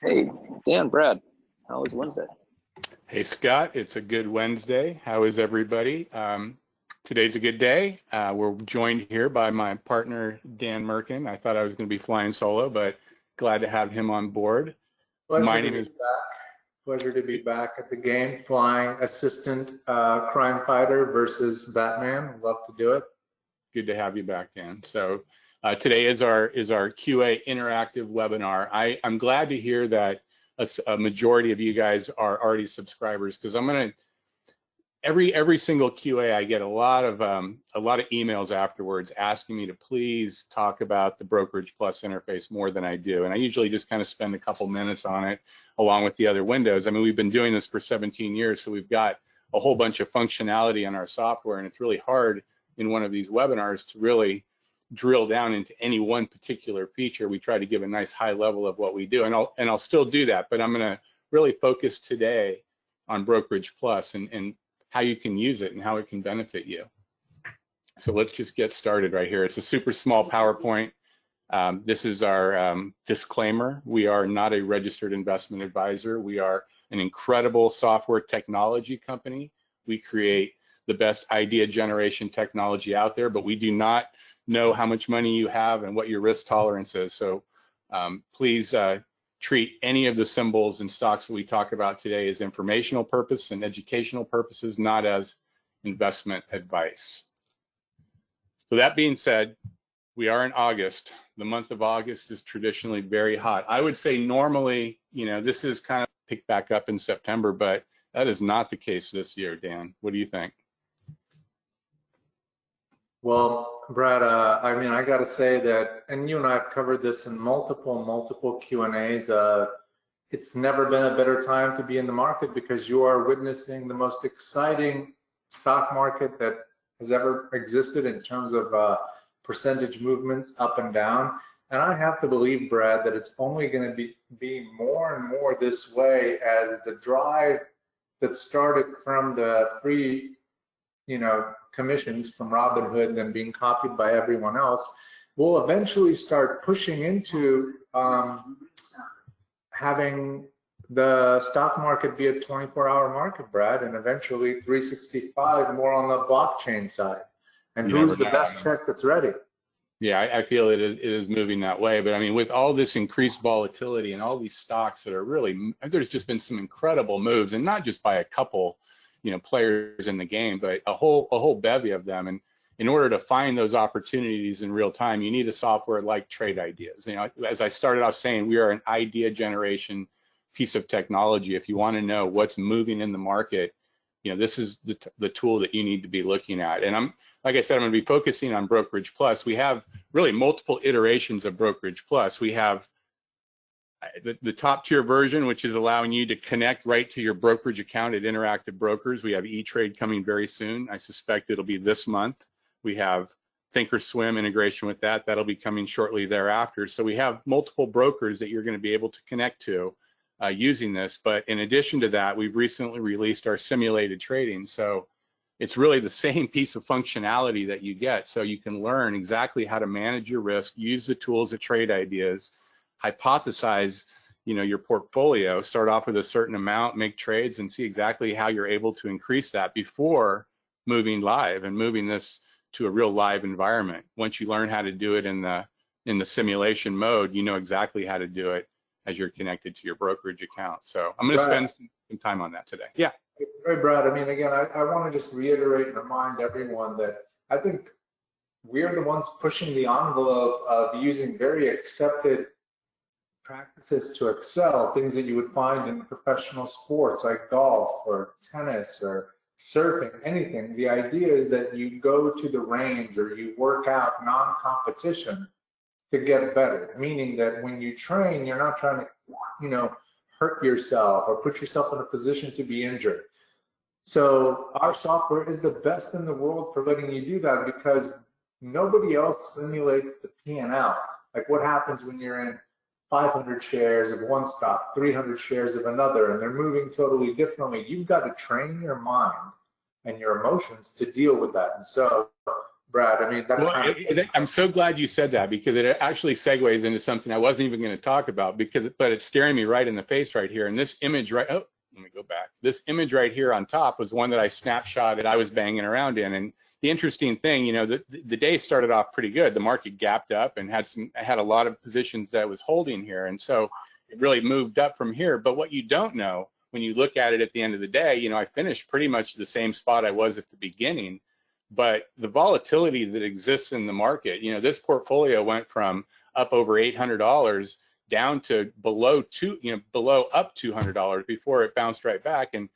Hey, Dan, Brad, how was Wednesday? Hey Scott, it's a good Wednesday. How is everybody? Today's a good day. We're joined here by my partner, Dan Merkin. I thought I was going to be flying solo, but glad to have him on board. My name is Pleasure to be back at the game, flying assistant crime fighter versus Batman. Love to do it. Good to have you back, Dan. So today is our QA interactive webinar. I'm glad to hear that a majority of you guys are already subscribers, because I'm gonna every single QA I get a lot of emails afterwards asking me to please talk about the Brokerage Plus interface more than I do, and I usually just kind of spend a couple minutes on it along with the other windows. I mean, we've been doing this for 17 years, so we've got a whole bunch of functionality in our software, and it's really hard in one of these webinars to really drill down into any one particular feature. We try to give a nice high level of what we do, and I'll still do that, but I'm going to really focus today on Brokerage Plus and how you can use it and how it can benefit you. So let's just get started right here. It's a super small PowerPoint. This is our disclaimer. We are not a registered investment advisor. We are an incredible software technology company. We create the best idea generation technology out there, but we do not know how much money you have and what your risk tolerance is. So please treat any of the symbols and stocks that we talk about today as informational purpose and educational purposes, not as investment advice. So that being said, we are in August. The month of August is traditionally very hot. I would say normally, you know, this is kind of picked back up in September, but that is not the case this year, Dan. What do you think? Well, Brad, I mean, I got to say that, and you and I have covered this in multiple Q&As. It's never been a better time to be in the market because you are witnessing the most exciting stock market that has ever existed in terms of percentage movements up and down. And I have to believe, Brad, that it's only going to be more and more this way as the drive that started from the free, commissions from Robinhood and then being copied by everyone else will eventually start pushing into having the stock market be a 24-hour market, Brad, and eventually 365 more on the blockchain side. And who's the best tech that's ready? Yeah, I feel it is moving that way. But I mean, with all this increased volatility and all these stocks that are really, there's just been some incredible moves, and not just by a couple, players in the game, but a whole bevy of them. And in order to find those opportunities in real time, you need a software like Trade Ideas. As I started off saying, we are an idea generation piece of technology. If you want to know what's moving in the market, this is the tool that you need to be looking at. And like I said, I'm going to be focusing on Brokerage Plus. We have really multiple iterations of Brokerage Plus. We have the top tier version, which is allowing you to connect right to your brokerage account at Interactive Brokers. We have E-Trade coming very soon. I suspect it'll be this month. We have Thinkorswim integration with that. That'll be coming shortly thereafter. So we have multiple brokers that you're going to be able to connect to using this. But in addition to that, we've recently released our simulated trading. So it's really the same piece of functionality that you get. So you can learn exactly how to manage your risk, use the tools at Trade Ideas, hypothesize, your portfolio, start off with a certain amount, make trades, and see exactly how you're able to increase that before moving live and moving this to a real live environment. Once you learn how to do it in the simulation mode, you know exactly how to do it as you're connected to your brokerage account. So I'm going to spend some time on that today. Yeah. Hey, Brad, I mean, again, I want to just reiterate and remind everyone that I think we're the ones pushing the envelope of using very accepted practices to excel, things that you would find in professional sports like golf or tennis or surfing, anything. The idea is that you go to the range or you work out non-competition to get better, meaning that when you train, you're not trying to, hurt yourself or put yourself in a position to be injured. So our software is the best in the world for letting you do that because nobody else simulates the P&L. Like what happens when you're in 500 shares of one stock, 300 shares of another, and they're moving totally differently. You've got to train your mind and your emotions to deal with that. And so Brad. I mean, that Well, kind of, I'm so glad you said that, because it actually segues into something I wasn't even going to talk about, but it's staring me right in the face right here. And this image right, oh, let me go back. This image right here on top was one that I snapshotted. I was banging around in, and the interesting thing, you know, the day started off pretty good. The market gapped up and had a lot of positions that it was holding here, and so it really moved up from here. But what you don't know when you look at it at the end of the day, you know, I finished pretty much the same spot I was at the beginning. But the volatility that exists in the market, you know, this portfolio went from up over $800 down to below up $200 before it bounced right back. And,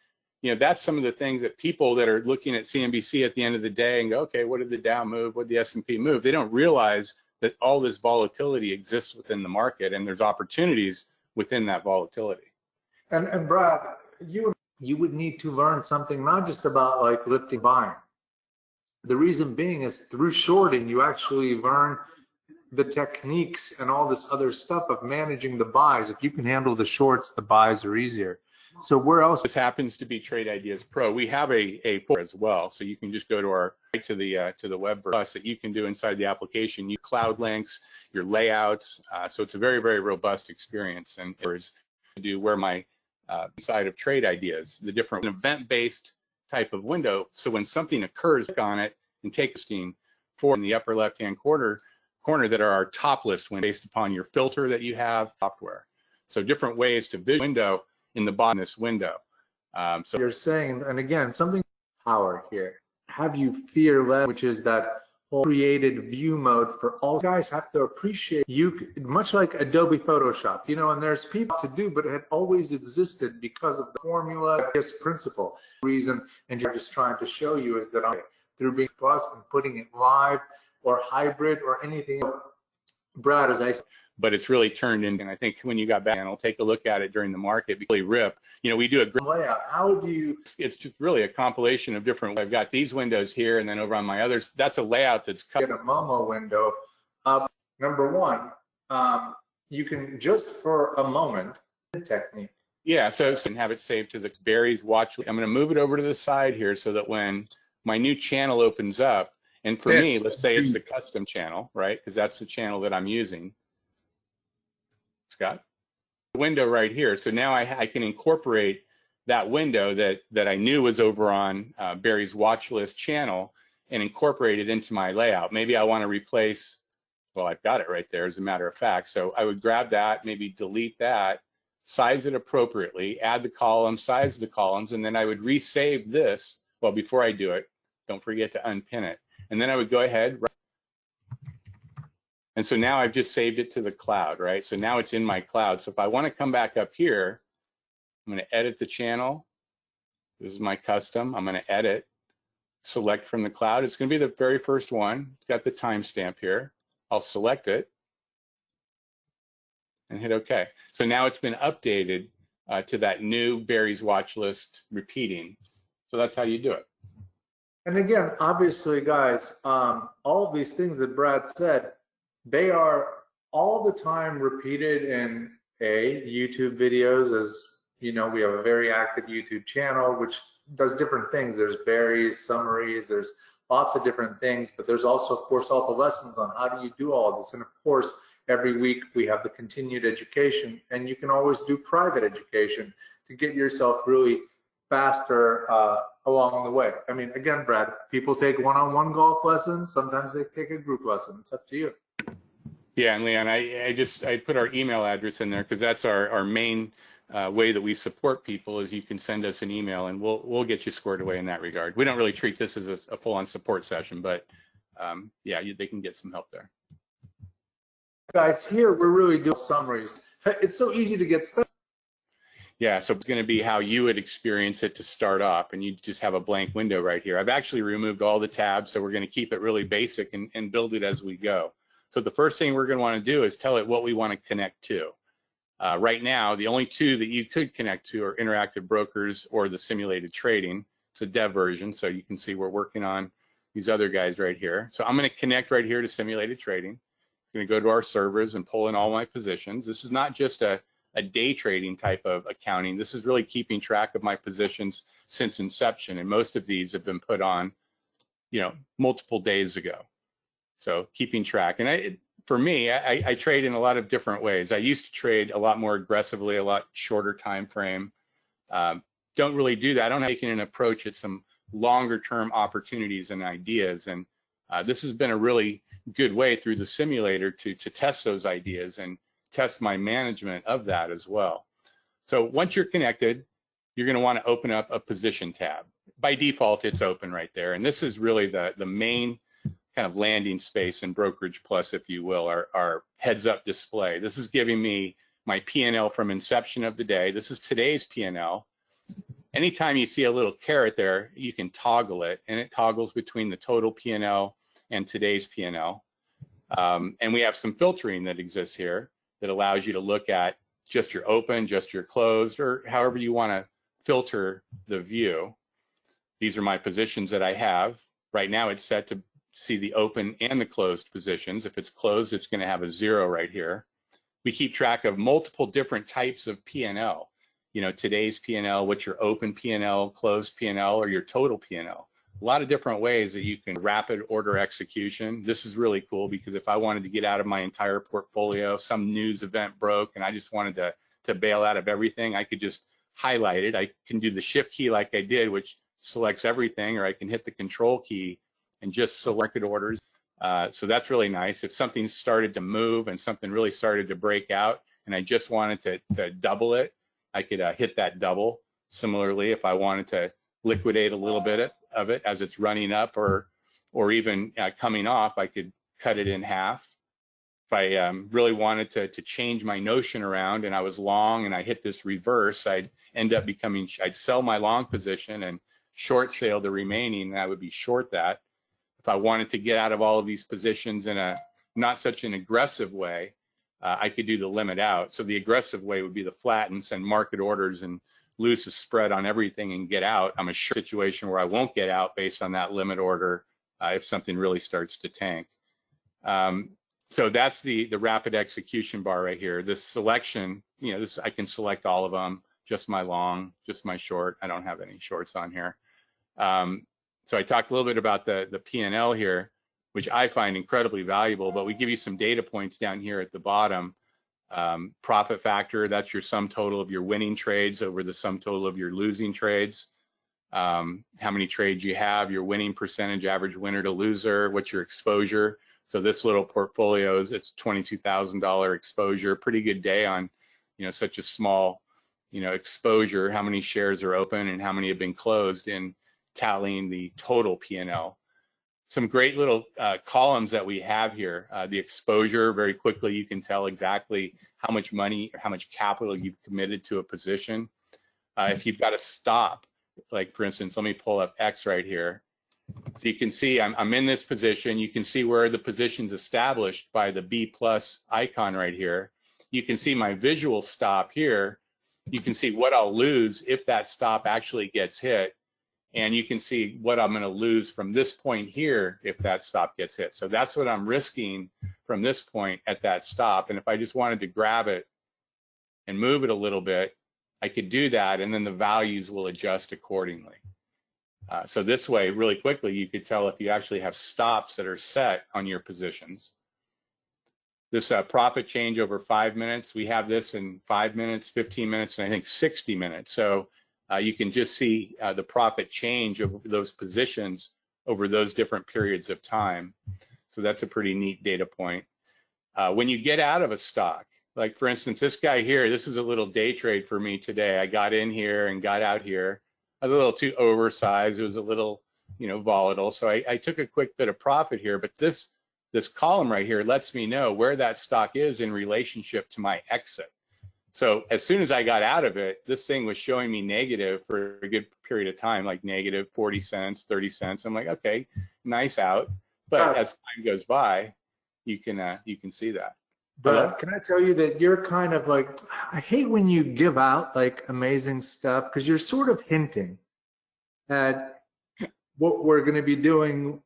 you know, that's some of the things that people that are looking at CNBC at the end of the day and go, okay, what did the Dow move? What did the S&P move? They don't realize that all this volatility exists within the market, and there's opportunities within that volatility. and Brad, you would need to learn something, not just about like lifting buying. The reason being is through shorting, you actually learn the techniques and all this other stuff of managing the buys. If you can handle the shorts, the buys are easier. So where else? This happens to be Trade Ideas Pro. We have a for as well, so you can just go to our to the web plus that you can do inside the application. You cloud links, your layouts, so it's a very, very robust experience. And to do where my side of Trade Ideas, the different event-based type of window. So when something occurs, click on it and take a steam for in the upper left-hand corner that are our top list based upon your filter that you have software. So different ways to visual window in the bottom of this window. So you're saying, and again, something power here. Have you fearless, which is that whole created view mode for all. You guys have to appreciate you, much like Adobe Photoshop, you know, and there's people to do, but it had always existed because of the formula, this principle. Reason, and you're just trying to show you is that through being plus and putting it live or hybrid or anything else. Brad, as I said, but it's really turned into, and I think when you got back, and I'll take a look at it during the market, really rip. You know, we do a great layout. How do you? It's just really a compilation of different. I've got these windows here, and then over on my others, that's a layout that's cut. Get a Momo window up. Number one, you can just for a moment technique. Yeah, so and have it saved to the Barry's watch. I'm going to move it over to the side here so that when my new channel opens up, and for me, let's say it's the custom channel, right? Because that's the channel that I'm using. Scott, the window right here. So now I can incorporate that window that I knew was over on Barry's watch list channel and incorporate it into my layout. Maybe I want to replace, well, I've got it right there as a matter of fact. So I would grab that, maybe delete that, size it appropriately, add the columns, size the columns, and then I would resave this. Well, before I do it, don't forget to unpin it. And then I would go ahead. And so now I've just saved it to the cloud, right? So now it's in my cloud. So if I want to come back up here, I'm going to edit the channel. This is my custom. I'm going to edit, select from the cloud. It's going to be the very first one. It's got the timestamp here. I'll select it and hit OK. So now it's been updated to that new Barry's watch list repeating. So that's how you do it. And again, obviously, guys, all of these things that Brad said, they are all the time repeated in YouTube videos. As you know, we have a very active YouTube channel which does different things. There's Barry's summaries, there's lots of different things, but there's also, of course, all the lessons on how do you do all of this. And of course, every week we have the continued education, and you can always do private education to get yourself really faster along the way. I mean, again, Brad, people take one-on-one golf lessons. Sometimes they take a group lesson. It's up to you. Yeah, and Leon, I put our email address in there because that's our main way that we support people. Is you can send us an email and we'll get you squared away in that regard. We don't really treat this as a full-on support session, but yeah, they can get some help there. Guys, here we're really doing summaries. It's so easy to get stuck. Yeah, so it's going to be how you would experience it to start off, and you just have a blank window right here. I've actually removed all the tabs, so we're going to keep it really basic and build it as we go. So the first thing we're going to want to do is tell it what we want to connect to. Right now, the only two that you could connect to are Interactive Brokers or the simulated trading. It's a dev version, so you can see we're working on these other guys right here. So I'm going to connect right here to simulated trading. I'm going to go to our servers and pull in all my positions. This is not just a day trading type of accounting. This is really keeping track of my positions since inception, and most of these have been put on multiple days ago. So keeping track. And for me, I trade in a lot of different ways. I used to trade a lot more aggressively, a lot shorter time frame. Don't really do that. I don't have taken an approach at some longer term opportunities and ideas. And this has been a really good way through the simulator to test those ideas and test my management of that as well. So once you're connected, you're going to want to open up a position tab. By default, it's open right there. And this is really the main kind of landing space in Brokerage Plus, if you will, our heads-up display. This is giving me my P&L from inception of the day. This is today's P&L. Anytime you see a little caret there, you can toggle it, and it toggles between the total P&L and today's P&L. And we have some filtering that exists here that allows you to look at just your open, just your closed, or however you want to filter the view. These are my positions that I have. Right now it's set to see the open and the closed positions. If it's closed, it's going to have a 0 right here. We keep track of multiple different types of P&L. Today's P&L, what's your open P&L, closed P&L, or your total P&L. A lot of different ways that you can rapid order execution. This is really cool because if I wanted to get out of my entire portfolio, some news event broke and I just wanted to bail out of everything, I could just highlight it. I can do the shift key like I did, which selects everything, or I can hit the control key and just select orders. So that's really nice. If something started to move and something really started to break out and I just wanted to double it, I could hit that double. Similarly, if I wanted to liquidate a little bit of it as it's running up or even coming off, I could cut it in half. If I really wanted to change my notion around and I was long and I hit this reverse, I'd end up I'd sell my long position and short sale the remaining, and I would be short that. If I wanted to get out of all of these positions in a not such an aggressive way, I could do the limit out. So the aggressive way would be the flat and send market orders and lose the spread on everything and get out. I'm a short situation where I won't get out based on that limit order if something really starts to tank. So that's the rapid execution bar right here. This selection, I can select all of them, just my long, just my short. I don't have any shorts on here. So I talked a little bit about the P&L here, which I find incredibly valuable, but we give you some data points down here at the bottom. Profit factor, that's your sum total of your winning trades over the sum total of your losing trades. How many trades you have, your winning percentage, average winner to loser, what's your exposure. So this little portfolio, it's $22,000 exposure, pretty good day on, such a small, exposure, how many shares are open and how many have been closed in tallying the total P&L. Some great little columns that we have here. The exposure, very quickly you can tell exactly how much money or how much capital you've committed to a position. If you've got a stop, like for instance, let me pull up X right here. So you can see I'm in this position. You can see where the position's established by the B+ icon right here. You can see my visual stop here. You can see what I'll lose if that stop actually gets hit. And you can see what I'm going to lose from this point here if that stop gets hit. So that's what I'm risking from this point at that stop. And if I just wanted to grab it and move it a little bit, I could do that, and then the values will adjust accordingly. So this way, really quickly, you could tell if you actually have stops that are set on your positions. This profit change over 5 minutes, we have this in 5 minutes, 15 minutes, and I think 60 minutes. So you can just see the profit change of those positions over those different periods of time. So that's a pretty neat data point. When you get out of a stock, like for instance, this guy here, this was a little day trade for me today. I got in here and got out here. A little too oversized. It was a little, volatile. So I took a quick bit of profit here, but this column right here lets me know where that stock is in relationship to my exit. So as soon as I got out of it, this thing was showing me negative for a good period of time, like negative 40 cents, 30 cents. I'm like, okay, nice out. But as time goes by, you can see that. But can I tell you that you're kind of like, I hate when you give out like amazing stuff because you're sort of hinting at what we're going to be doing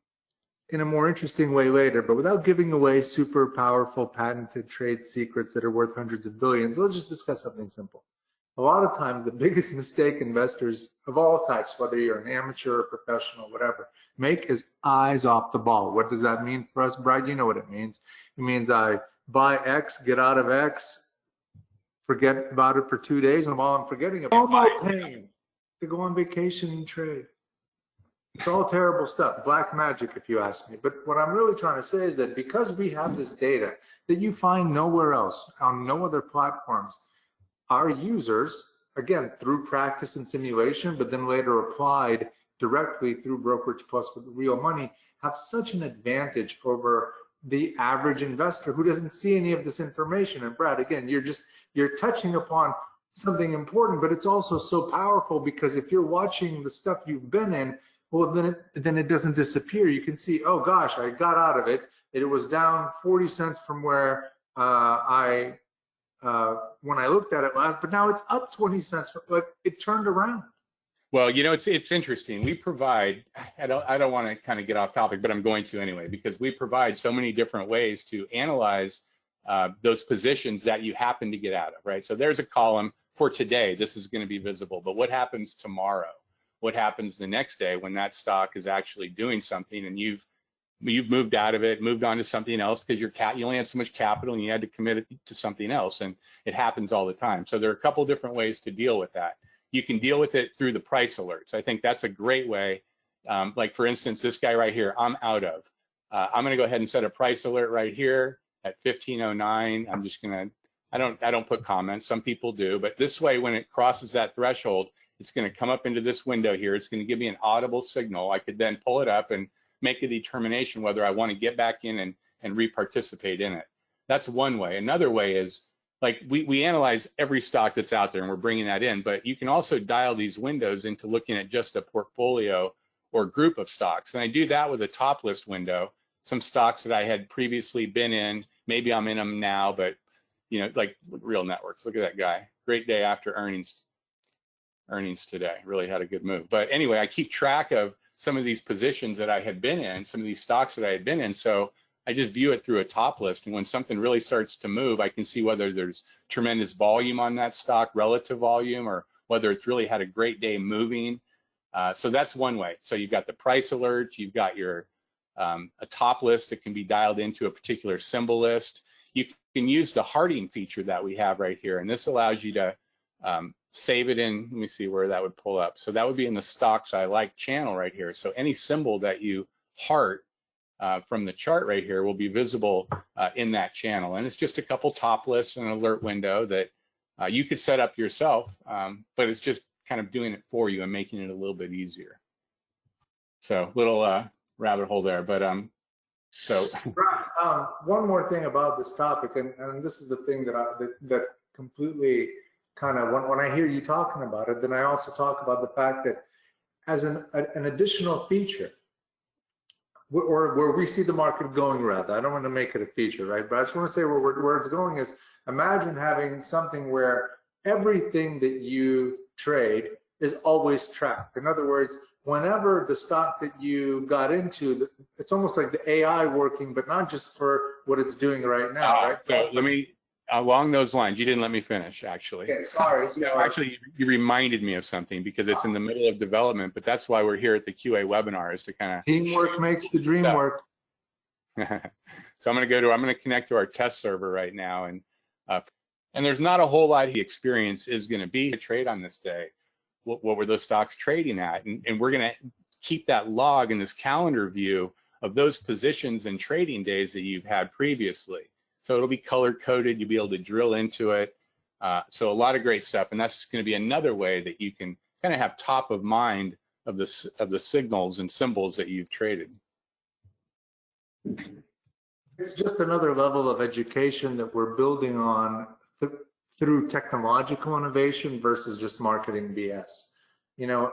in a more interesting way later, but without giving away super powerful patented trade secrets that are worth hundreds of billions. Let's just discuss something simple. a lot of times the biggest mistake investors of all types, whether you're an amateur or professional, whatever, make is eyes off the ball. What does that mean for us, Brad? You know what it means. It means I buy X, get out of X, forget about it for 2 days, and while I'm forgetting about it, I'm paying to go on vacation and trade. It's all terrible stuff, black magic if you ask me. But what I'm really trying to say is that because we have this data that you find nowhere else, on no other platforms, our users, again, through practice and simulation, but then later applied directly through Brokerage Plus with real money, have such an advantage over the average investor who doesn't see any of this information. And Brad, again, you're touching upon something important, but it's also so powerful because if you're watching the stuff you've been in, well, then it doesn't disappear. You can see, oh gosh, I got out of it. It was down 40 cents from where when I looked at it last, but now it's up 20 cents. Like it turned around. Well, you know, it's interesting. We provide, I don't want to kind of get off topic, but I'm going to anyway, because we provide so many different ways to analyze those positions that you happen to get out of, right? So there's a column for today, this is going to be visible, but what happens tomorrow? What happens the next day when that stock is actually doing something and you've moved out of it, moved on to something else because you only had so much capital and you had to commit it to something else, and it happens all the time. So there are a couple different ways to deal with that. You can deal with it through the price alerts. I think that's a great way. Like for instance, this guy right here, I'm out of. I'm gonna go ahead and set a price alert right here at 1509. I'm just gonna, I don't put comments, some people do, but this way when it crosses that threshold, it's gonna come up into this window here. It's gonna give me an audible signal. I could then pull it up and make a determination whether I wanna get back in and re-participate in it. That's one way. Another way is, like we analyze every stock that's out there and we're bringing that in, but you can also dial these windows into looking at just a portfolio or group of stocks. And I do that with a top list window, some stocks that I had previously been in, maybe I'm in them now, but you know, like Real Networks, look at that guy. Great day after earnings today, really had a good move. But anyway, I keep track of some of these positions that I had been in, some of these stocks that I had been in. So I just view it through a top list, and when something really starts to move, I can see whether there's tremendous volume on that stock, relative volume, or whether it's really had a great day moving. So that's one way. So you've got the price alert, you've got your a top list that can be dialed into a particular symbol list. You can use the hearting feature that we have right here, and this allows you to save it in, let me see where that would pull up. So that would be in the Stocks I Like channel right here. So any symbol that you heart from the chart right here will be visible in that channel. And it's just a couple top lists and an alert window that you could set up yourself, but it's just kind of doing it for you and making it a little bit easier. So little rabbit hole there, but so. One more thing about this topic, and this is the thing that completely kind of, when I hear you talking about it, then I also talk about the fact that as an additional feature, or where we see the market going, rather. I don't want to make it a feature, right? But I just want to say where it's going is, imagine having something where everything that you trade is always tracked. In other words, whenever the stock that you got into, it's almost like the AI working, but not just for what it's doing right now, right? So let me, along those lines, you didn't let me finish, actually. Okay, sorry. Actually, you reminded me of something because it's in the middle of development, but that's why we're here at the QA webinar, is to kind of... Teamwork makes the dream work. So I'm going to connect to our test server right now, and there's not a whole lot of experience is going to be to trade on this day. What were those stocks trading at? And we're going to keep that log in this calendar view of those positions and trading days that you've had previously. So it'll be color coded. You'll be able to drill into it. So a lot of great stuff, and that's just going to be another way that you can kind of have top of mind of the signals and symbols that you've traded. It's just another level of education that we're building on through technological innovation versus just marketing BS. You know,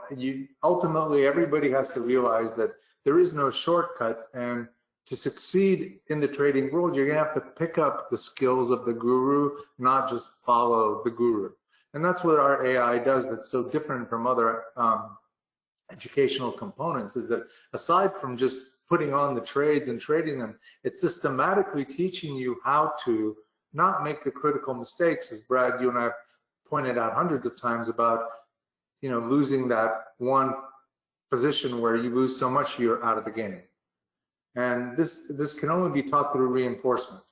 ultimately everybody has to realize that there is no shortcuts, and to succeed in the trading world, you're gonna have to pick up the skills of the guru, not just follow the guru. And that's what our AI does that's so different from other educational components, is that aside from just putting on the trades and trading them, it's systematically teaching you how to not make the critical mistakes, as Brad, you and I have pointed out hundreds of times about, losing that one position where you lose so much you're out of the game. And this can only be taught through reinforcement.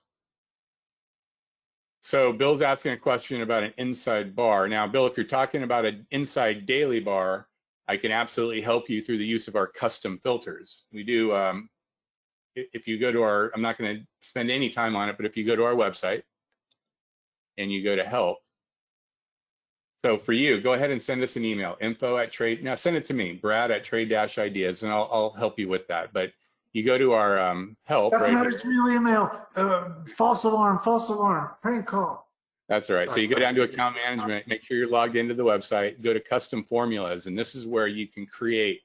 So Bill's asking a question about an inside bar. Now, Bill, if you're talking about an inside daily bar, I can absolutely help you through the use of our custom filters. We do, if you go to our, I'm not going to spend any time on it, but if you go to our website and you go to help, so for you, go ahead and send us an email, info@trade, now send it to me, brad@trade-ideas, and I'll help you with that. But you go to our help Doesn't right matter, here. it's real email, false alarm, prank call. That's all right. So you go down to account management, make sure you're logged into the website, go to custom formulas, and this is where you can create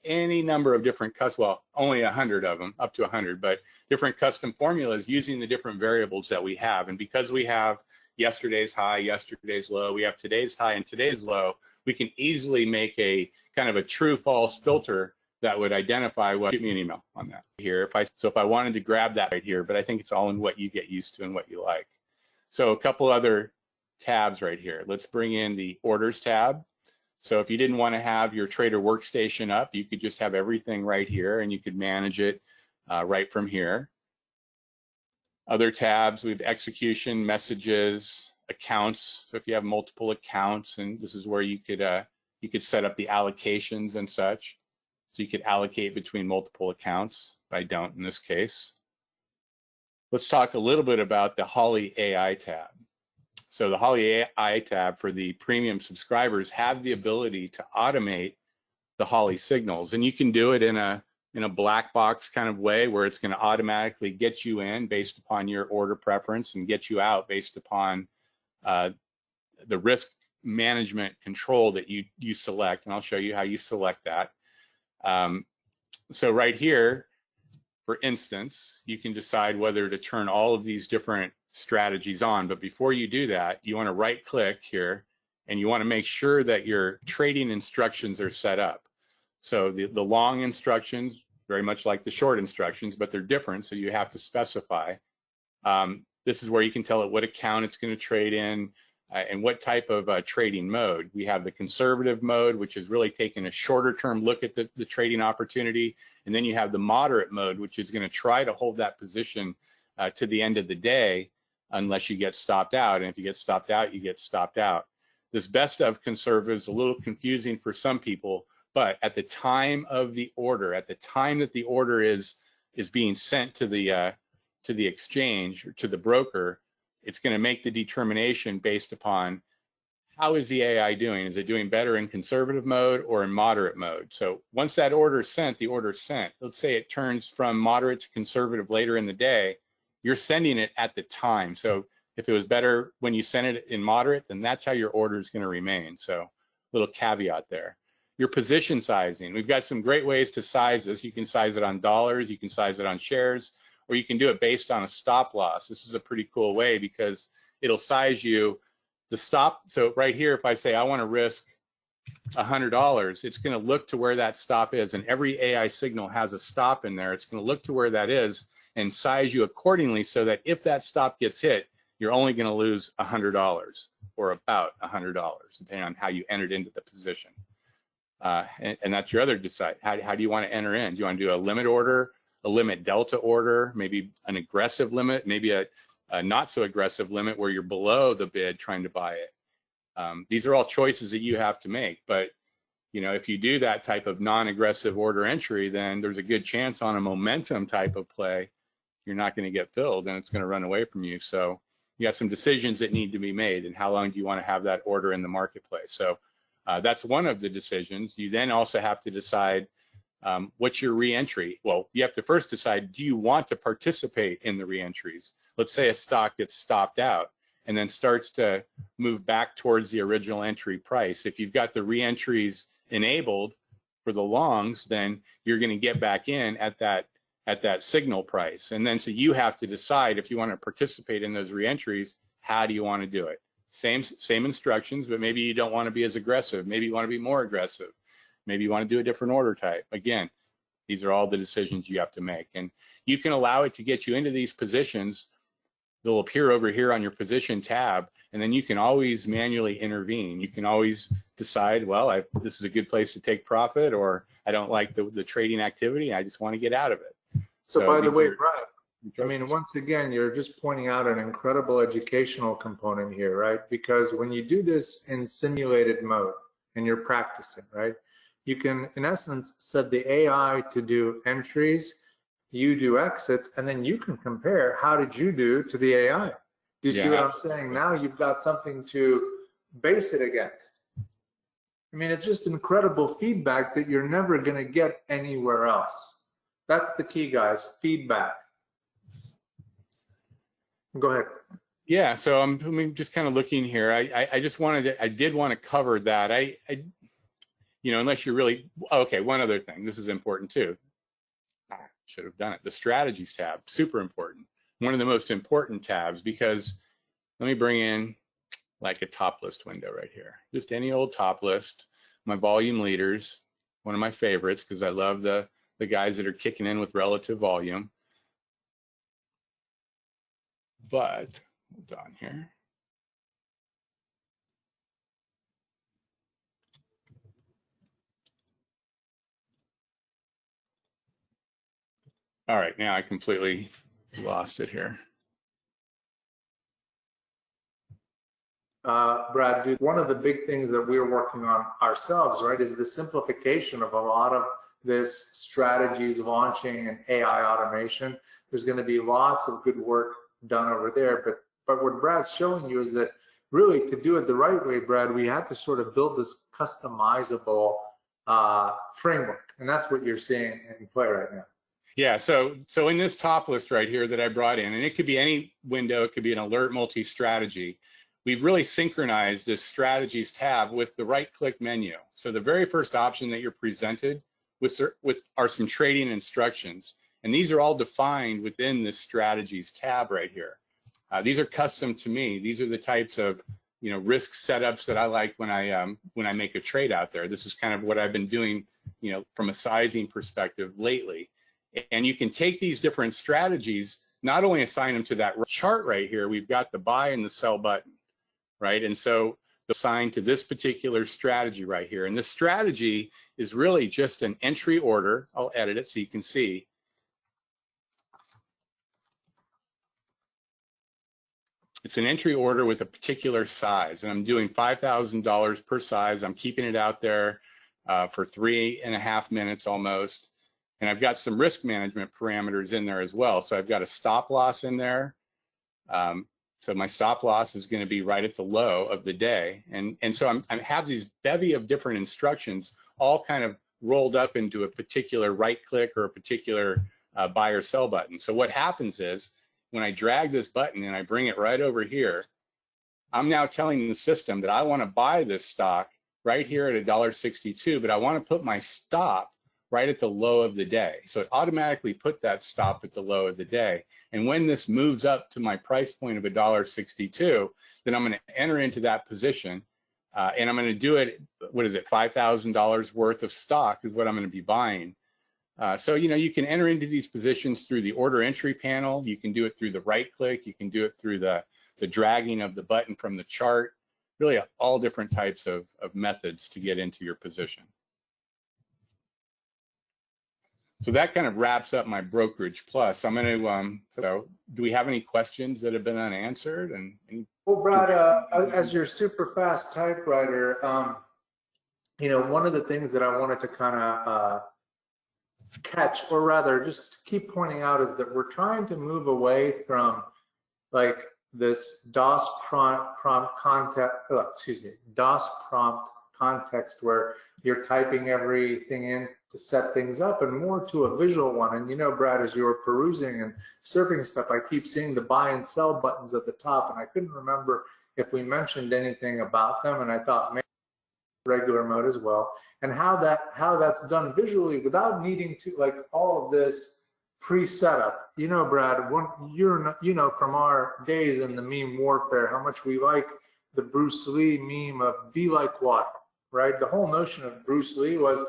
any number of different well, only 100 of them, up to 100, but different custom formulas using the different variables that we have. And because we have yesterday's high, yesterday's low, we have today's high and today's low, we can easily make a kind of a true false filter that would identify what. Shoot me an email on that here. If I wanted to grab that right here, but I think it's all in what you get used to and what you like. So a couple other tabs right here. Let's bring in the orders tab. So if you didn't want to have your trader workstation up, you could just have everything right here and you could manage it right from here. Other tabs, we have execution, messages, accounts. So if you have multiple accounts, and this is where you could set up the allocations and such. So you could allocate between multiple accounts, but I don't in this case. Let's talk a little bit about the Holley Ai Tab. So the Holley Ai Tab for the premium subscribers have the ability to automate the Holley signals, and you can do it in a black box kind of way where it's going to automatically get you in based upon your order preference and get you out based upon the risk management control that you select, and I'll show you how you select that. So right here, for instance, you can decide whether to turn all of these different strategies on, but before you do that, you want to right click here and you want to make sure that your trading instructions are set up. So the long instructions, very much like the short instructions, but they're different, so you have to specify. This is where you can tell it what account it's going to trade in and what type of trading mode. We have the conservative mode, which is really taking a shorter term look at the trading opportunity, and then you have the moderate mode, which is going to try to hold that position to the end of the day unless you get stopped out, and if you get stopped out, you get stopped out. This best of conservative is a little confusing for some people, but at the time of the order, at the time that the order is being sent to the exchange or to the broker, it's going to make the determination based upon how is the AI doing? Is it doing better in conservative mode or in moderate mode? So once that order is sent, the order is sent. Let's say it turns from moderate to conservative later in the day, you're sending it at the time. So if it was better when you sent it in moderate, then that's how your order is going to remain. So little caveat there. Your position sizing. We've got some great ways to size this. You can size it on dollars, you can size it on shares, or you can do it based on a stop loss. This is a pretty cool way because it'll size you the stop. So right here, if I say I want to risk $100, it's going to look to where that stop is, and every AI signal has a stop in there. It's going to look to where that is and size you accordingly so that if that stop gets hit, you're only going to lose $100 or about $100, depending on how you entered into the position. And that's your other decide. How do you want to enter in? Do you want to do a limit order, a limit delta order, maybe an aggressive limit, maybe a not so aggressive limit where you're below the bid trying to buy it? These are all choices that you have to make, but if you do that type of non-aggressive order entry, then there's a good chance on a momentum type of play, you're not going to get filled and it's going to run away from you. So you have some decisions that need to be made, and how long do you want to have that order in the marketplace? So that's one of the decisions. You then also have to decide what's your reentry. Well, you have to first decide, do you want to participate in the reentries? Let's say a stock gets stopped out and then starts to move back towards the original entry price. If you've got the reentries enabled for the longs, then you're going to get back in at that signal price. And then so you have to decide if you want to participate in those reentries, how do you want to do it? Same instructions, but maybe you don't want to be as aggressive. Maybe you want to be more aggressive. Maybe you want to do a different order type. Again, these are all the decisions you have to make. And you can allow it to get you into these positions. They'll appear over here on your position tab, And then you can always manually intervene. You can always decide, well, this is a good place to take profit, or I don't like the trading activity. I just want to get out of it. So by the way, Brad, I mean, once again, you're just pointing out an incredible educational component here, right? Because when you do this in simulated mode and you're practicing, right, you can, in essence, set the AI to do entries, you do exits, and then you can compare how did you do to the AI. Do you see what I'm saying? Now you've got something to base it against. I mean, it's just incredible feedback that you're never going to get anywhere else. That's the key, guys, feedback. Go ahead. Yeah, so I'm just kind of looking here. I just I did want to cover that. You know, unless you're really, okay, one other thing, this is important too. I should have done it. The strategies tab, super important. One of the most important tabs, because let me bring in like a top list window right here. Just any old top list, my volume leaders, one of my favorites, because I love the guys that are kicking in with relative volume. But hold on here. All right, now I completely lost it here. Brad, dude, one of the big things that we're working on ourselves, right, is the simplification of a lot of this strategies, launching and AI automation. There's going to be lots of good work done over there, but what Brad's showing you is that really to do it the right way, Brad, we have to sort of build this customizable framework, and that's what you're seeing in play right now. Yeah, so in this top list right here that I brought in, and it could be any window, it could be an alert multi-strategy, we've really synchronized this strategies tab with the right-click menu. So the very first option that you're presented with are some trading instructions, and these are all defined within this strategies tab right here. These are custom to me. These are the types of risk setups that I like when I make a trade out there. This is kind of what I've been doing, from a sizing perspective lately. And you can take these different strategies, not only assign them to that chart right here, we've got the buy and the sell button, right? And so assign to this particular strategy right here. And this strategy is really just an entry order. I'll edit it so you can see. It's an entry order with a particular size, and I'm doing $5,000 per size. I'm keeping it out there for 3.5 minutes almost. And I've got some risk management parameters in there as well. So I've got a stop loss in there. So my stop loss is going to be right at the low of the day. And so I have these bevy of different instructions all kind of rolled up into a particular right click or a particular buy or sell button. So what happens is when I drag this button and I bring it right over here, I'm now telling the system that I want to buy this stock right here at $1.62, but I want to put my stop right at the low of the day. So it automatically put that stop at the low of the day. And when this moves up to my price point of $1.62, then I'm going to enter into that position, and I'm going to do it, what is it, $5,000 worth of stock is what I'm going to be buying. So, you can enter into these positions through the order entry panel. You can do it through the right click. You can do it through the dragging of the button from the chart. Really all different types of methods to get into your position. So that kind of wraps up my Brokerage Plus. I'm going to, so do we have any questions that have been unanswered? Well, Brad, as your super fast typewriter, one of the things that I wanted to kind of catch, or rather just keep pointing out, is that we're trying to move away from like this DOS prompt context where you're typing everything in to set things up, and more to a visual one. And Brad, as you were perusing and surfing stuff, I keep seeing the buy and sell buttons at the top, and I couldn't remember if we mentioned anything about them, and I thought maybe regular mode as well, and how that's done visually without needing to like all of this pre-setup. Brad, from our days in the meme warfare, how much we like the Bruce Lee meme of be like water, right? The whole notion of Bruce Lee was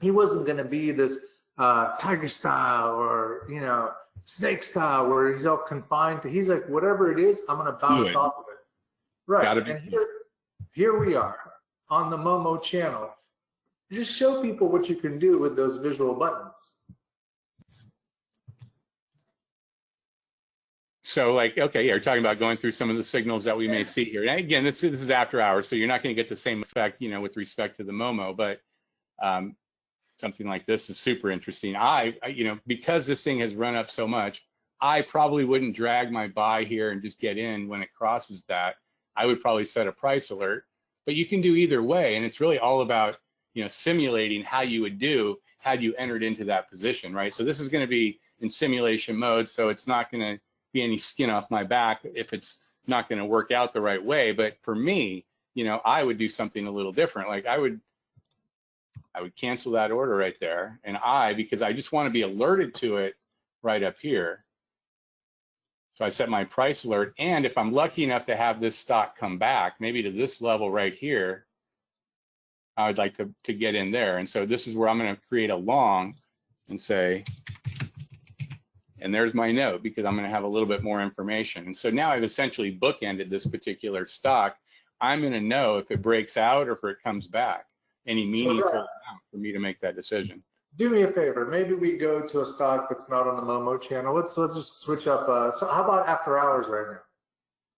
he wasn't going to be this tiger style or snake style where he's all confined to. He's like, whatever it is, I'm going to bounce off of it. Right, and here we are on the Momo channel. Just show people what you can do with those visual buttons. So like, okay, you're talking about going through some of the signals that we may see here. And again, this is after hours, so you're not going to get the same effect, you know, with respect to the Momo, but something like this is super interesting. You know, because this thing has run up so much, I probably wouldn't drag my buy here and just get in when it crosses that. I would probably set a price alert, but you can do either way. And it's really all about, you know, simulating how you would do had you entered into that position, right? So this is going to be in simulation mode, so it's not going to be any skin off my back if it's not going to work out the right way. But for me, you know, I would do something a little different. Like I would cancel that order right there, and because I just want to be alerted to it right up here. So I set my price alert, and if I'm lucky enough to have this stock come back, maybe to this level right here, I would like to get in there. And so this is where I'm going to create a long and say, and there's my note, because I'm going to have a little bit more information. And so now I've essentially bookended this particular stock. I'm going to know if it breaks out or if it comes back, any meaningful amount for me to make that decision. Do me a favor. Maybe we go to a stock that's not on the Momo channel. Let's just switch up. So how about after hours right now?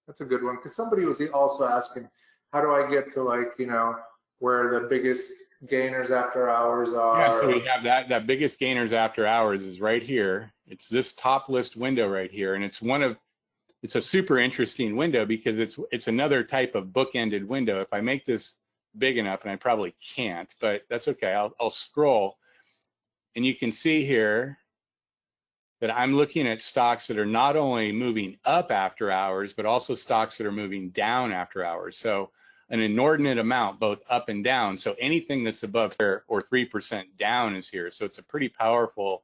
That's a good one, because somebody was also asking, how do I get to, like, you know, where the biggest gainers after hours are? Yeah, so we have that biggest gainers after hours is right here. It's this top list window right here, and it's a super interesting window because it's another type of bookended window. If I make this big enough, and I probably can't, but that's okay. I'll scroll, and you can see here that I'm looking at stocks that are not only moving up after hours, but also stocks that are moving down after hours. So an inordinate amount, both up and down. So anything that's above here or 3% down is here. So it's a pretty powerful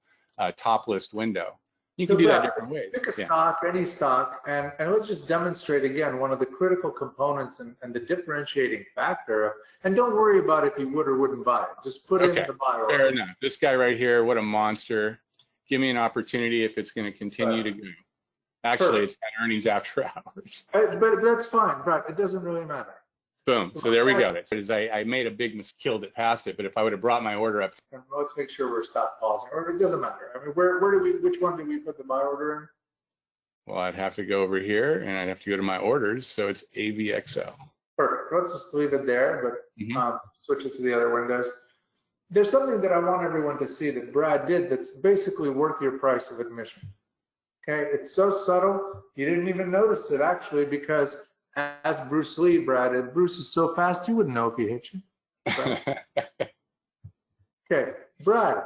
top list window. You can do that different ways. Pick a stock, any stock, and let's just demonstrate again one of the critical components and the differentiating factor. And don't worry about if you would or wouldn't buy it. Just put in the buy order. Fair enough. This guy right here, what a monster. Give me an opportunity if it's going to continue to go. Actually, It's got earnings after hours. But that's fine, right? It doesn't really matter. Boom. So there we go. I made a big mistake, killed it past it. But if I would have brought my order up, and let's make sure we're stop pausing. Or it doesn't matter. I mean, which one do we put the buy order in? well, I'd have to go over here and I'd have to go to my orders. So it's AVXL. Perfect. Let's just leave it there, but switch it to the other windows. There's something that I want everyone to see that Brad did that's basically worth your price of admission. Okay, it's so subtle you didn't even notice it actually, because as Bruce Lee, Brad, and Bruce is so fast you wouldn't know if he hit you. Okay, Brad,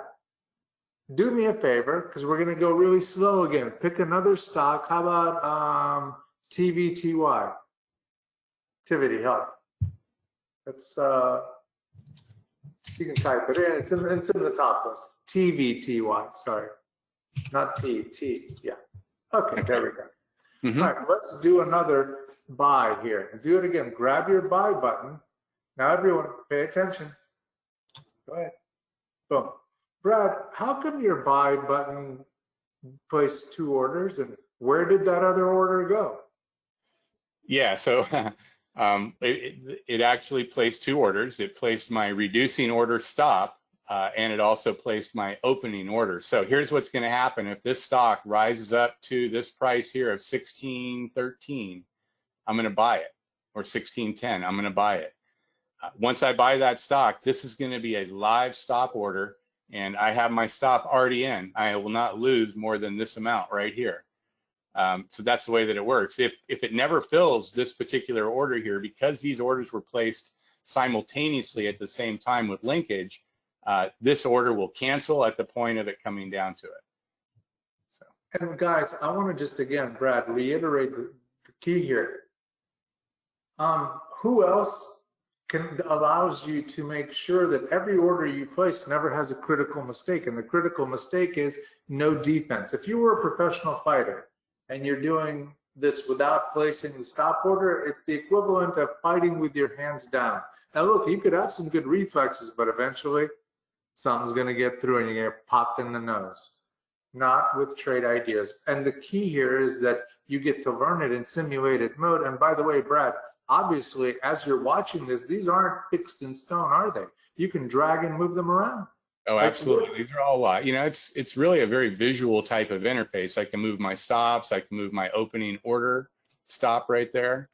do me a favor, because we're going to go really slow again. Pick another stock. How about TVTY? Tivity Health. That's you can type it in. It's in the top list. TVTY. Sorry, not T. Yeah. Okay, there we go. All right, let's do another buy here. Do it again. Grab your buy button. Now, everyone, pay attention. Go ahead. Boom. Brad, how come your buy button placed 2 orders, and where did that other order go? Yeah, so it actually placed 2 orders. It placed my reducing order stop, and it also placed my opening order. So here's what's going to happen. If this stock rises up to this price here of 16.13, I'm going to buy it, or 16.10, I'm going to buy it. Once I buy that stock, this is going to be a live stop order, and I have my stop already in. I will not lose more than this amount right here. So that's the way that it works. If it never fills this particular order here, because these orders were placed simultaneously at the same time with linkage, this order will cancel at the point of it coming down to it. So. And guys, I want to just again, Brad, reiterate the key here. Who else allows you to make sure that every order you place never has a critical mistake? And the critical mistake is no defense. If you were a professional fighter and you're doing this without placing the stop order, it's the equivalent of fighting with your hands down. Now look, you could have some good reflexes, but eventually something's going to get through and you get popped in the nose. Not with trade ideas. And the key here is that you get to learn it in simulated mode. And by the way, Brad, obviously, as you're watching this, these aren't fixed in stone, are they? You can drag and move them around. Oh, absolutely. These are all you know, it's really a very visual type of interface. I can move my stops. I can move my opening order stop right there.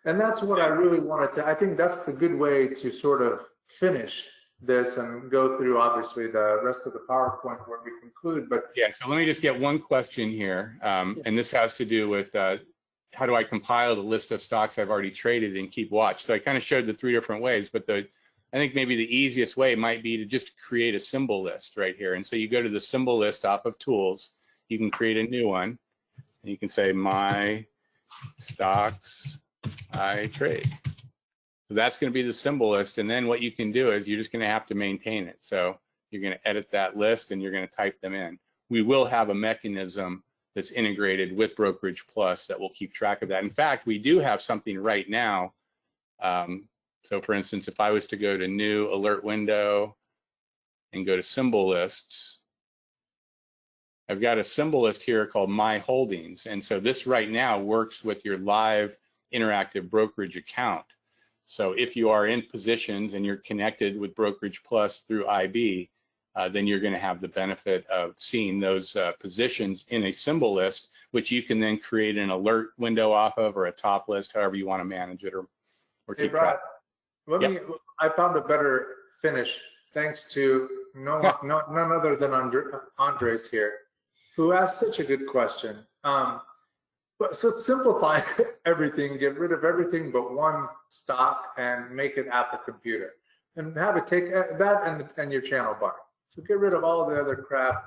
And that's what I really wanted to, I think that's the good way to sort of finish this and go through, obviously, the rest of the PowerPoint where we conclude. But yeah, so let me just get one question here. And this has to do with how do I compile the list of stocks I've already traded and keep watch? So I kind of showed the 3 different ways, but I think maybe the easiest way might be to just create a symbol list right here. And so you go to the symbol list off of tools, you can create a new one, and you can say my stocks I trade. So that's going to be the symbol list, and then what you can do is you're just going to have to maintain it. So you're going to edit that list and you're going to type them in. We will have a mechanism that's integrated with Brokerage Plus that will keep track of that. In fact, we do have something right now. So for instance, if I was to go to new alert window and go to symbol lists, I've got a symbol list here called My Holdings. And so this right now works with your live interactive brokerage account. So if you are in positions and you're connected with Brokerage Plus through IB, then you're going to have the benefit of seeing those positions in a symbol list, which you can then create an alert window off of, or a top list, however you want to manage it or keep track. I found a better finish thanks to none other than Andres here, who asked such a good question. So let's simplify everything, get rid of everything but one stock and make it at the computer. And have it take that and your channel bar. So get rid of all the other crap.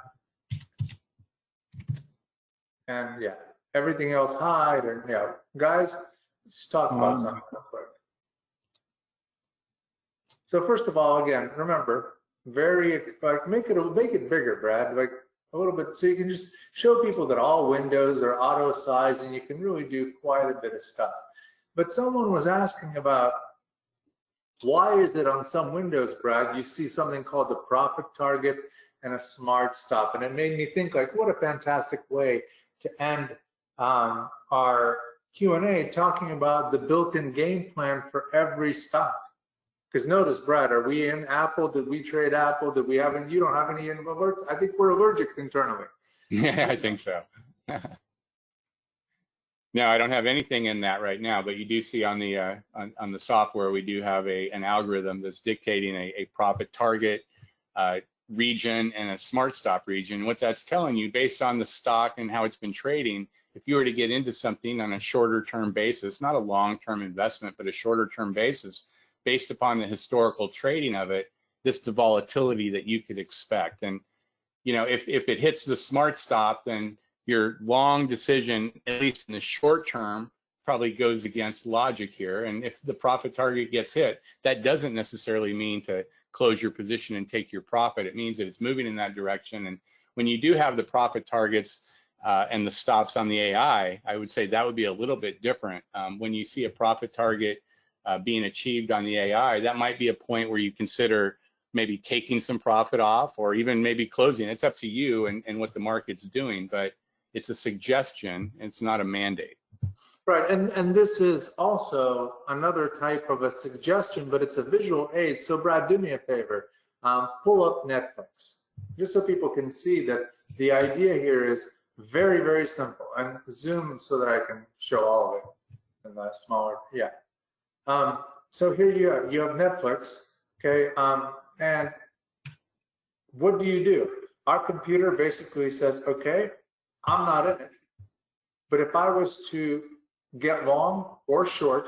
And yeah, everything else hide. And yeah, guys, let's just talk about something real quick. So first of all, again, remember, make it bigger, Brad, like a little bit, so you can just show people that all windows are auto size and you can really do quite a bit of stuff. But someone was asking about why is it on some windows, Brad, you see something called the profit target and a smart stop, and it made me think, like, what a fantastic way to end our Q&A talking about the built-in game plan for every stock. Because notice, Brad, are we in Apple? Did we trade Apple? Did we have any? You don't have any alerts? I think we're allergic internally. Yeah, I think so. No, I don't have anything in that right now, but you do see on the software, we do have an algorithm that's dictating a profit target region and a smart stop region. What that's telling you, based on the stock and how it's been trading, if you were to get into something on a shorter term basis, not a long-term investment, but a shorter term basis, based upon the historical trading of it, this is the volatility that you could expect. And you know, if it hits the smart stop, then your long decision, at least in the short term, probably goes against logic here. And if the profit target gets hit, that doesn't necessarily mean to close your position and take your profit. It means that it's moving in that direction. And when you do have the profit targets and the stops on the AI, I would say that would be a little bit different. When you see a profit target being achieved on the AI, that might be a point where you consider maybe taking some profit off, or even maybe closing. It's up to you and what the market's doing, but it's a suggestion, it's not a mandate. Right, and this is also another type of a suggestion, but it's a visual aid. So Brad, do me a favor, pull up Netflix, just so people can see that the idea here is very, very simple. And zoom so that I can show all of it in the smaller, yeah. So here you have Netflix, okay, and what do? Our computer basically says, okay, I'm not in it, but if I was to get long or short,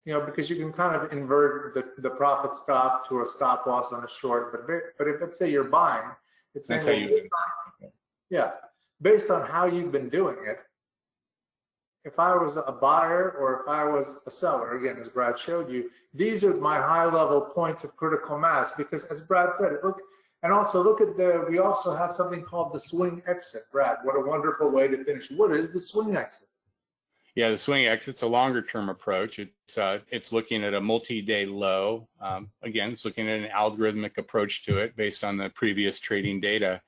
you know, because you can kind of invert the profit stop to a stop loss on a short, but if let's say you're buying, it's saying, yeah, based on how you've been doing it, if I was a buyer or if I was a seller, again, as Brad showed you, these are my high-level points of critical mass, because as Brad said, look, and also look at we also have something called the swing exit. Brad, what a wonderful way to finish. What is the swing exit? Yeah, the swing exit's a longer-term approach. It's looking at a multi-day low. Again, it's looking at an algorithmic approach to it based on the previous trading data.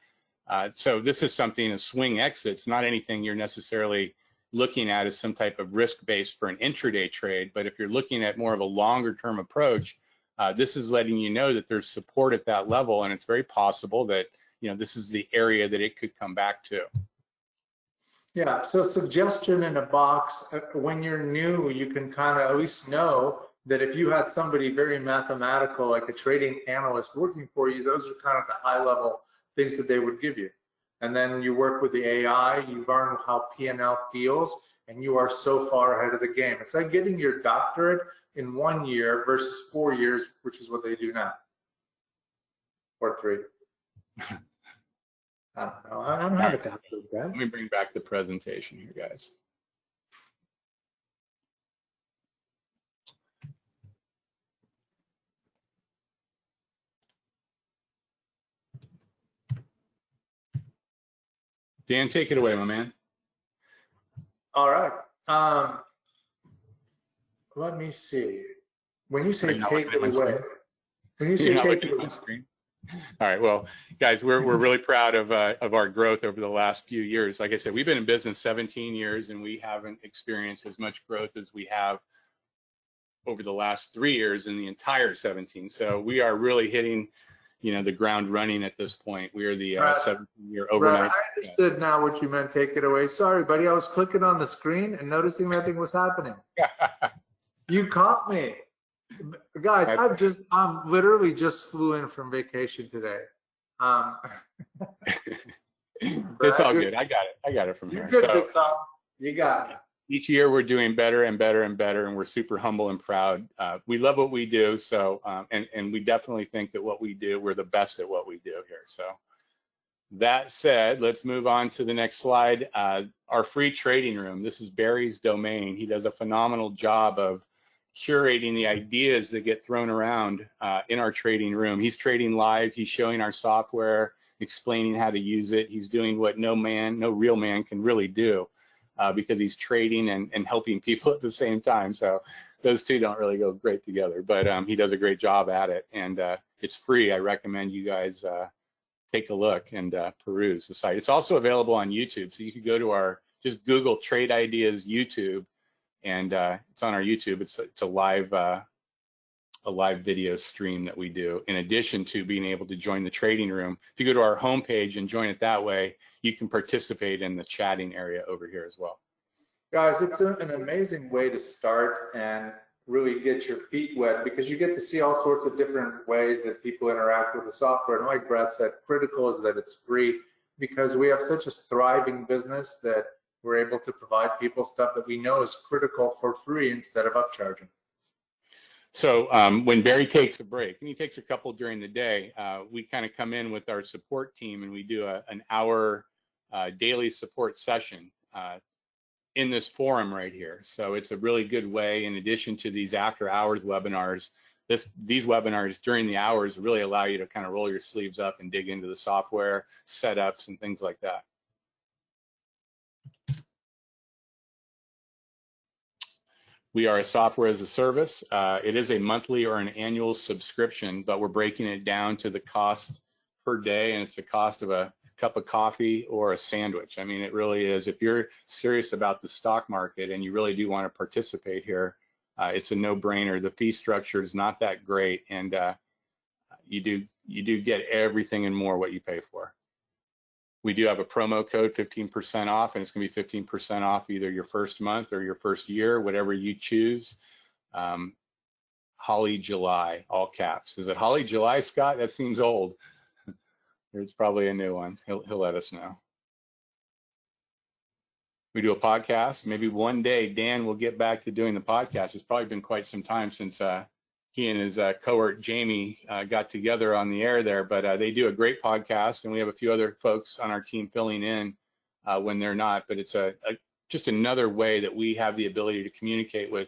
So this is something, a swing exit. It's not anything you're necessarily looking at as some type of risk base for an intraday trade. But if you're looking at more of a longer term approach, this is letting you know that there's support at that level, and it's very possible that, you know, this is the area that it could come back to. Yeah, so suggestion in a box, when you're new, you can kind of at least know that if you had somebody very mathematical, like a trading analyst working for you, those are kind of the high level things that they would give you. And then you work with the AI, you learn how P&L feels, and you are so far ahead of the game. It's like getting your doctorate in 1 year versus 4 years, which is what they do now, or 3. I don't know. I don't have a doctorate, Brad. Let me bring back the presentation here, guys. Dan, take it away, my man. All right. Let me see. When you say take it away, when you say take it away. All right, well, guys, we're really proud of our growth over the last few years. Like I said, we've been in business 17 years, and we haven't experienced as much growth as we have over the last 3 years in the entire 17. So we are really hitting, you know, the ground running at this point. We are the 17-year overnight. I understood now what you meant. Take it away. Sorry, buddy. I was clicking on the screen and noticing nothing was happening. You caught me. Guys, I'm literally just flew in from vacation today. It's all good. I got it from here. You're good, so, you got it. Each year we're doing better and better and better, and we're super humble and proud. We love what we do, so and we definitely think that what we do, we're the best at what we do here. So that said, let's move on to the next slide. Our free trading room. This is Barry's domain. He does a phenomenal job of curating the ideas that get thrown around in our trading room. He's trading live. He's showing our software, explaining how to use it. He's doing what no real man can really do because he's trading and helping people at the same time. So those two don't really go great together, but he does a great job at it, and it's free. I recommend you guys take a look and peruse the site. It's also available on YouTube, so you could go to just Google Trade Ideas YouTube, and it's on our YouTube. It's a live video stream that we do. In addition to being able to join the trading room, if you go to our homepage and join it that way, you can participate in the chatting area over here as well. Guys, it's an amazing way to start and really get your feet wet, because you get to see all sorts of different ways that people interact with the software. And like Brad said, critical is that it's free, because we have such a thriving business that we're able to provide people stuff that we know is critical for free instead of upcharging. So when Barry takes a break, and he takes a couple during the day, we kind of come in with our support team and we do an hour daily support session in this forum right here. So it's a really good way, in addition to these after hours webinars, these webinars during the hours really allow you to kind of roll your sleeves up and dig into the software, setups, and things like that. We are a software as a service. It is a monthly or an annual subscription, but we're breaking it down to the cost per day, and it's the cost of a cup of coffee or a sandwich. I mean, it really is. If you're serious about the stock market and you really do want to participate here, it's a no-brainer. The fee structure is not that great, and you do get everything and more what you pay for. We do have a promo code, 15% off, and it's going to be 15% off either your first month or your first year, whatever you choose. Holley July, all caps. Is it Holley July, Scott? That seems old. There's probably a new one. He'll let us know. We do a podcast. Maybe one day Dan will get back to doing the podcast. It's probably been quite some time since he and his cohort Jamie got together on the air there, but they do a great podcast, and we have a few other folks on our team filling in when they're not. But it's just another way that we have the ability to communicate with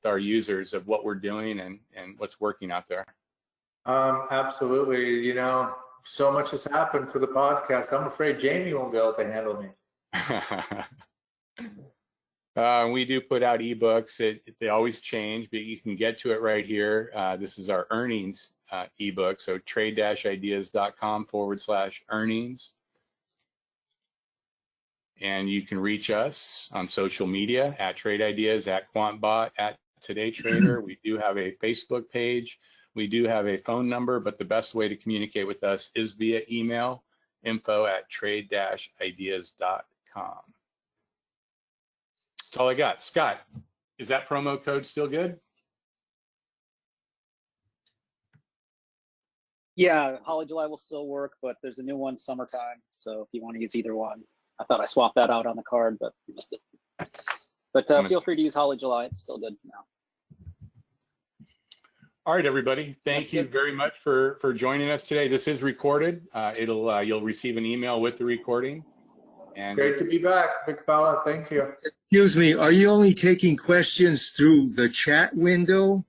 our users of what we're doing and what's working out there. Absolutely. You know, so much has happened for the podcast. I'm afraid Jamie won't be able to handle me. We do put out ebooks. They always change, but you can get to it right here. This is our earnings ebook, so trade-ideas.com/earnings. And you can reach us on social media at Trade Ideas, at QuantBot, at Today Trader. We do have a Facebook page. We do have a phone number, but the best way to communicate with us is via email, info@trade-ideas.com. That's all I got. Scott, is that promo code still good? Yeah, Holley July will still work, but there's a new one summertime. So if you want to use either one, I thought I swapped that out on the card, but you missed it. But feel free to use Holley July. It's still good now. All right, everybody. Thank you very much for joining us today. This is recorded. You'll receive an email with the recording. And Great to be back, Big Fella. Thank you. Excuse me, are you only taking questions through the chat window,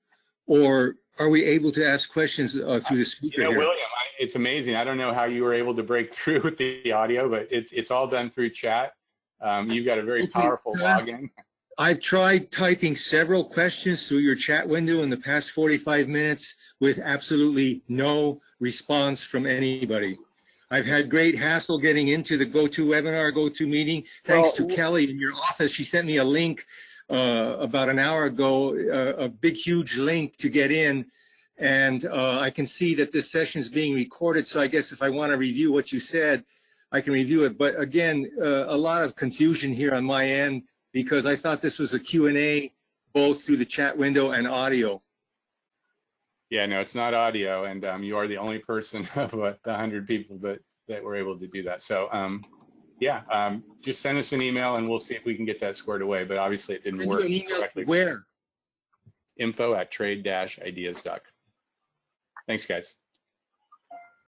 or are we able to ask questions through the speaker here? William, it's amazing. I don't know how you were able to break through with the audio, but it's all done through chat. You've got a very powerful login. I've tried typing several questions through your chat window in the past 45 minutes with absolutely no response from anybody. I've had great hassle getting into the GoToWebinar, GoToMeeting. Thanks to Kelly in your office. She sent me a link about an hour ago, a big, huge link to get in. And I can see that this session is being recorded. So I guess if I want to review what you said, I can review it. But again, a lot of confusion here on my end, because I thought this was a Q&A both through the chat window and audio. Yeah, no, it's not audio, and you are the only person of what, 100 people that were able to do that. So yeah, just send us an email and we'll see if we can get that squared away. But obviously it didn't work correctly. Where? info@trade-ideas.com. Thanks, guys.